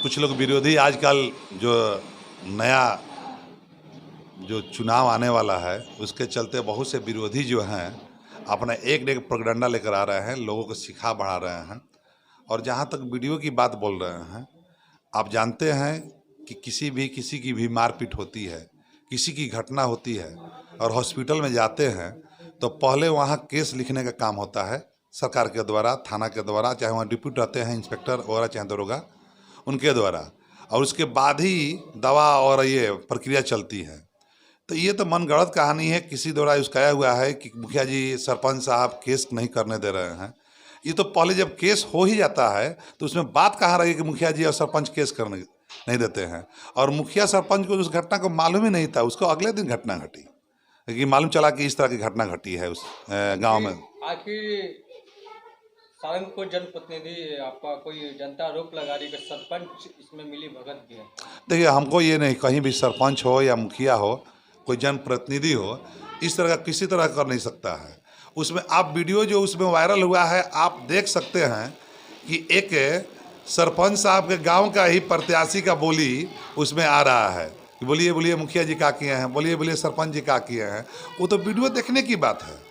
कुछ लोग विरोधी आजकल जो नया जो चुनाव आने वाला है उसके चलते बहुत से विरोधी जो हैं अपना एक एक प्रोपेगेंडा लेकर आ रहे हैं, लोगों को सिखा बढ़ा रहे हैं। और जहाँ तक वीडियो की बात बोल रहे हैं, आप जानते हैं कि किसी की भी मारपीट होती है, किसी की घटना होती है और हॉस्पिटल में जाते हैं तो पहले वहाँ केस लिखने का काम होता है सरकार के द्वारा, थाना के द्वारा, चाहे वहाँ डिप्यूटी रहते हैं इंस्पेक्टर वगैरह चाहे दरोगा उनके द्वारा, और उसके बाद ही दवा और ये प्रक्रिया चलती है। तो ये तो मनगढ़ंत कहानी है, किसी द्वारा उसकाया हुआ है कि मुखिया जी सरपंच साहब केस नहीं करने दे रहे हैं। ये तो पहले जब केस हो ही जाता है तो उसमें बात कहाँ रही कि मुखिया जी और सरपंच केस करने नहीं देते हैं। और मुखिया सरपंच को उस घटना को मालूम ही नहीं था, उसको अगले दिन घटना घटी कि मालूम चला कि इस तरह की घटना घटी है उस गाँव में। आखिर सारंगपुर जनप्रतिनिधि आपका कोई जनता आरोप लगा रही है कि सरपंच इसमें मिली भगत भी है। देखिए, हमको ये नहीं, कहीं भी सरपंच हो या मुखिया हो, कोई जनप्रतिनिधि हो, इस तरह का किसी तरह कर नहीं सकता है। उसमें आप वीडियो जो उसमें वायरल हुआ है आप देख सकते हैं कि एक सरपंच साहब के गांव का ही प्रत्याशी का बोली उसमें आ रहा है कि बोलिए बोलिए मुखिया जी क्या किए हैं, बोलिए बोलिए सरपंच जी क्या किए हैं। वो तो वीडियो देखने की बात है।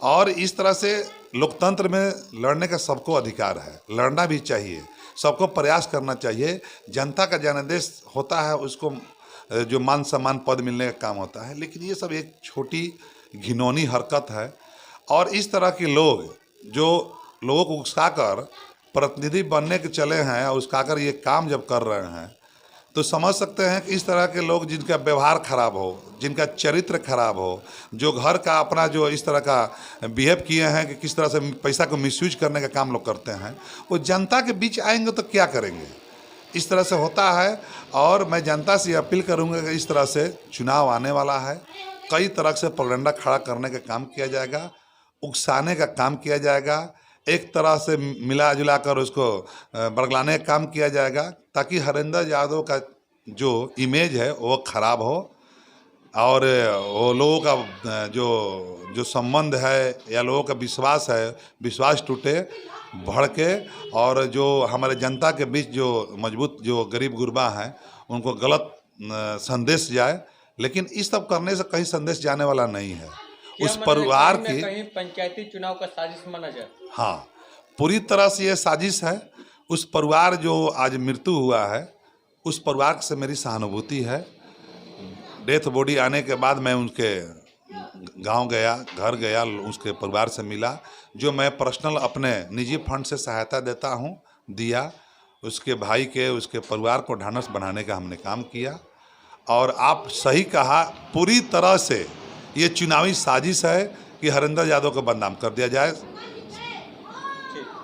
और इस तरह से लोकतंत्र में लड़ने का सबको अधिकार है, लड़ना भी चाहिए, सबको प्रयास करना चाहिए। जनता का जनादेश होता है, उसको जो मान सम्मान पद मिलने का काम होता है। लेकिन ये सब एक छोटी घिनौनी हरकत है। और इस तरह के लोग जो लोगों को उकसाकर प्रतिनिधि बनने के चले हैं और उकसाकर ये काम जब कर रहे हैं तो समझ सकते हैं कि इस तरह के लोग जिनका व्यवहार खराब हो, जिनका चरित्र खराब हो, जो घर का अपना जो इस तरह का बिहेव किए हैं कि किस तरह से पैसा को मिसयूज करने का काम लोग करते हैं, वो जनता के बीच आएंगे तो क्या करेंगे। इस तरह से होता है। और मैं जनता से अपील करूंगा कि इस तरह से चुनाव आने वाला है, कई तरह से प्रोपेगेंडा खड़ा करने का काम किया जाएगा, उकसाने का काम किया जाएगा, एक तरह से मिला जुला कर उसको बरगलाने का काम किया जाएगा ताकि हरेंद्र यादव का जो इमेज है वो खराब हो और वो लोगों का जो संबंध है या लोगों का विश्वास टूटे, भड़के, और जो हमारे जनता के बीच जो मजबूत जो गरीब गुरबा हैं उनको गलत संदेश जाए। लेकिन इस सब करने से कहीं संदेश जाने वाला नहीं है। उस परिवार की कहीं पंचायती चुनाव का साजिश माना जाए। हाँ, पूरी तरह से ये साजिश है। उस परिवार जो आज मृत्यु हुआ है उस परिवार से मेरी सहानुभूति है। डेथ बॉडी आने के बाद मैं उनके गांव गया, घर गया, उसके परिवार से मिला, जो मैं पर्सनल अपने निजी फंड से सहायता देता हूं, दिया। उसके भाई के, उसके परिवार को ढांढस बनाने का हमने काम किया। और आप सही कहा, पूरी तरह से ये चुनावी साजिश है कि हरेंद्र यादव को बदनाम कर दिया जाए।